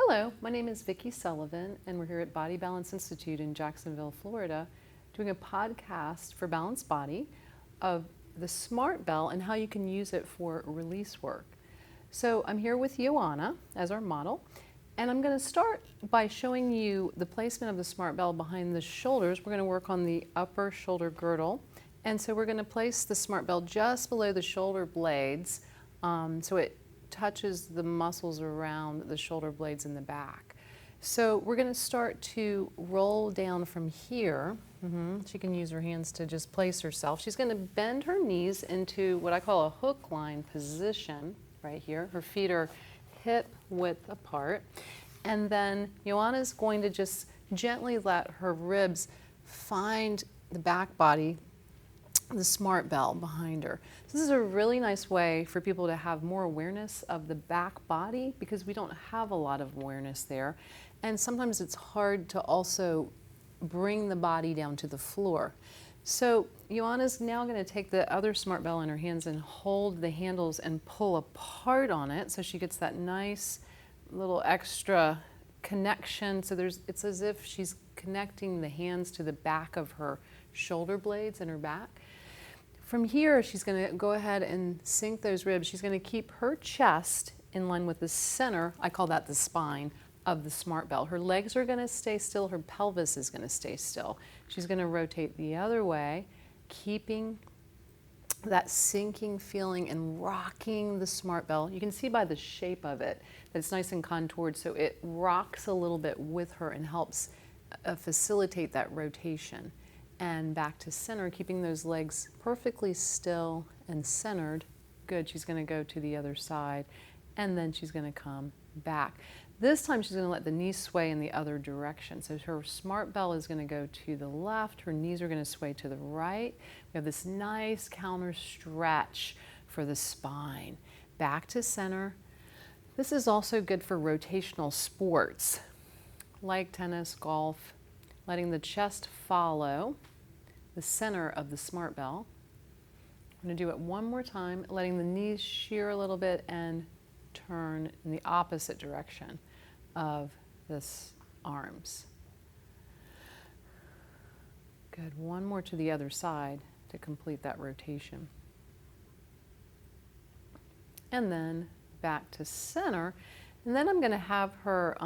Hello, my name is Vicki Sullivan, and we're here at Body Balance Institute in Jacksonville, Florida, doing a podcast for Balanced Body of the SmartBell and how you can use it for release work. So I'm here with Joanna as our model, and I'm going to start by showing you the placement of the SmartBell behind the shoulders. We're going to work on the upper shoulder girdle, and so we're going to place the SmartBell just below the shoulder blades so it touches the muscles around the shoulder blades in the back. So we're going to start to roll down from here. She can use her hands to just place herself. She's going to bend her knees into what I call a hook line position right here. Her feet are hip width apart. And then Joanna's going to just gently let her ribs find the back body, the SmartBell behind her. So this is a really nice way for people to have more awareness of the back body because we don't have a lot of awareness there. And sometimes it's hard to also bring the body down to the floor. So Joanna's now going to take the other SmartBell in her hands and hold the handles and pull apart on it so she gets that nice little extra connection. So it's as if she's connecting the hands to the back of her shoulder blades in her back. From here, she's going to go ahead and sink those ribs. She's going to keep her chest in line with the center, I call that the spine, of the SmartBell. Her legs are going to stay still. Her pelvis is going to stay still. She's going to rotate the other way, keeping that sinking feeling and rocking the SmartBell. You can see by the shape of it that it's nice and contoured, so it rocks a little bit with her and helps facilitate that rotation. And back to center, keeping those legs perfectly still and centered. Good, she's going to go to the other side, and then she's going to come back. This time she's going to let the knees sway in the other direction. So her SmartBell is going to go to the left, her knees are going to sway to the right. We have this nice counter stretch for the spine. Back to center. This is also good for rotational sports, like tennis, golf, letting the chest follow the center of the SmartBell. I'm going to do it one more time, letting the knees shear a little bit and turn in the opposite direction of this arms. Good. One more to the other side to complete that rotation. And then back to center. And then I'm going to have her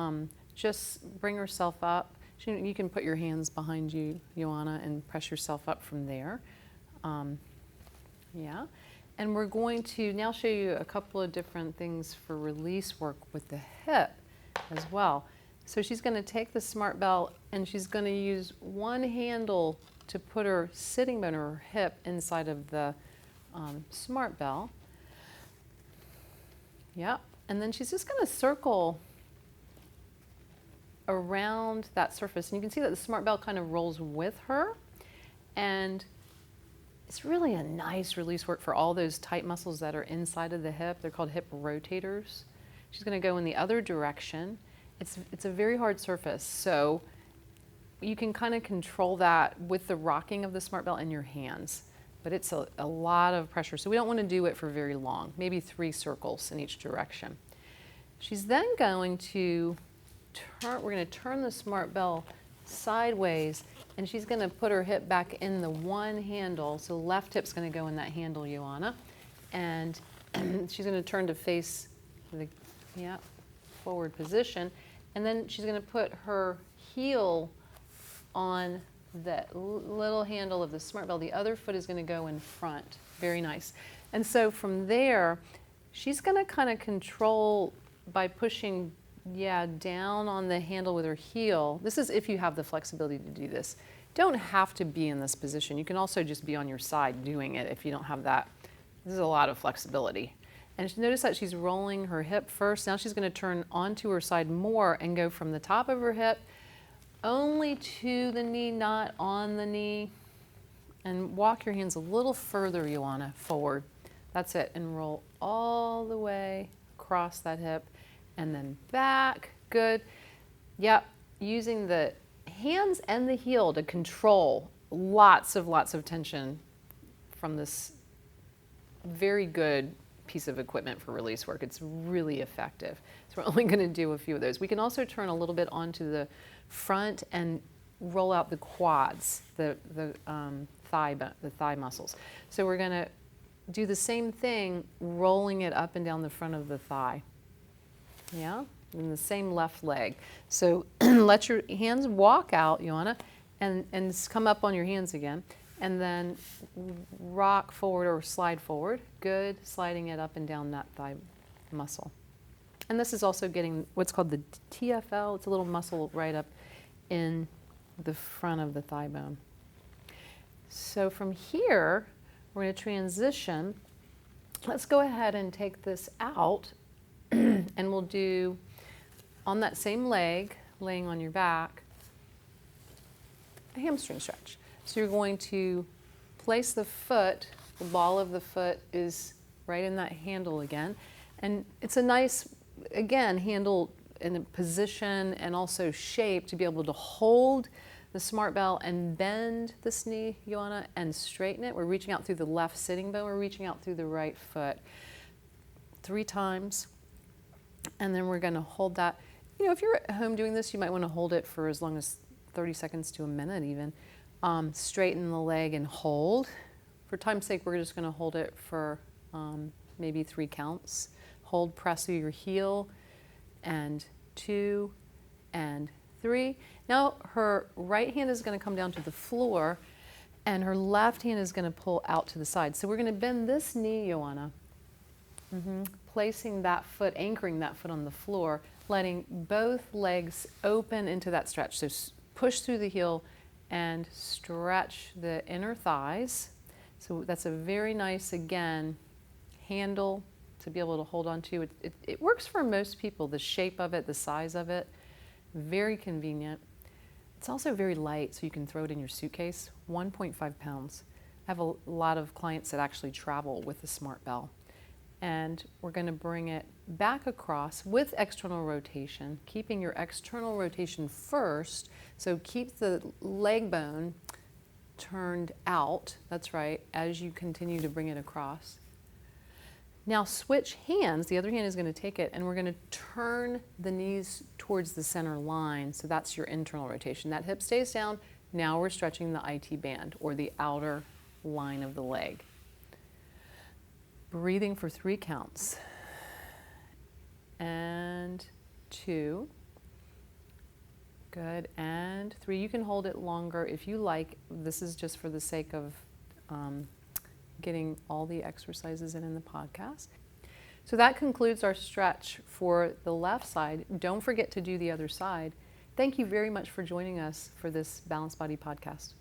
just bring herself up. You can put your hands behind you, Joanna, and press yourself up from there. Yeah. And we're going to now show you a couple of different things for release work with the hip as well. So she's going to take the SmartBell and she's going to use one handle to put her sitting bone or her hip inside of the SmartBell. Yep. And then she's just going to circle around that surface. And you can see that the SmartBell kind of rolls with her. And it's really a nice release work for all those tight muscles that are inside of the hip. They're called hip rotators. She's going to go in the other direction. It's a very hard surface, so you can kind of control that with the rocking of the SmartBell in your hands. But it's a lot of pressure, so we don't want to do it for very long, maybe 3 circles in each direction. She's then going to we're going to turn the SmartBell sideways, and she's going to put her hip back in the one handle. So left hip's going to go in that handle, Joanna. And she's going to turn to face the forward position. And then she's going to put her heel on that little handle of the SmartBell. The other foot is going to go in front. Very nice. And so from there, she's going to kind of control by pushing down on the handle with her heel. This is if you have the flexibility to do this. Don't have to be in this position. You can also just be on your side doing it if you don't have that. This is a lot of flexibility. And notice that she's rolling her hip first. Now she's going to turn onto her side more and go from the top of her hip only to the knee, not on the knee. And walk your hands a little further, Joanna, forward. That's it. And roll all the way across that hip. And then back. Good. Yep. Using the hands and the heel to control lots of tension from this very good piece of equipment for release work. It's really effective. So we're only going to do a few of those. We can also turn a little bit onto the front and roll out the quads, the thigh muscles. So we're going to do the same thing, rolling it up and down the front of the thigh. Yeah, and the same left leg. So let your hands walk out, Joanna, and come up on your hands again, and then rock forward or slide forward. Good, sliding it up and down that thigh muscle. And this is also getting what's called the TFL. It's a little muscle right up in the front of the thigh bone. So from here, we're going to transition. Let's go ahead and take this out, and we'll do, on that same leg, laying on your back, a hamstring stretch. So you're going to place the foot, the ball of the foot is right in that handle again. And it's a nice, again, handle in a position and also shape to be able to hold the SmartBell and bend this knee, Joanna, and straighten it. We're reaching out through the left sitting bone. We're reaching out through the right foot 3 times. And then we're going to hold that. You know, if you're at home doing this, you might want to hold it for as long as 30 seconds to a minute even. Straighten the leg and hold. For time's sake, we're just going to hold it for maybe 3 counts. Hold, press through your heel, and 2, and 3. Now her right hand is going to come down to the floor, and her left hand is going to pull out to the side. So we're going to bend this knee, Joanna, placing that foot, anchoring that foot on the floor, letting both legs open into that stretch. So push through the heel and stretch the inner thighs. So that's a very nice, again, handle to be able to hold on to. It works for most people, the shape of it, the size of it, very convenient. It's also very light, so you can throw it in your suitcase, 1.5 pounds. I have a lot of clients that actually travel with the SmartBell. And we're going to bring it back across with external rotation, keeping your external rotation first. So keep the leg bone turned out, that's right, as you continue to bring it across. Now switch hands, the other hand is going to take it, and we're going to turn the knees towards the center line. So that's your internal rotation. That hip stays down. Now we're stretching the IT band, or the outer line of the leg. Breathing for 3 counts. And 2. Good. And 3. You can hold it longer if you like. This is just for the sake of getting all the exercises in the podcast. So that concludes our stretch for the left side. Don't forget to do the other side. Thank you very much for joining us for this Balanced Body podcast.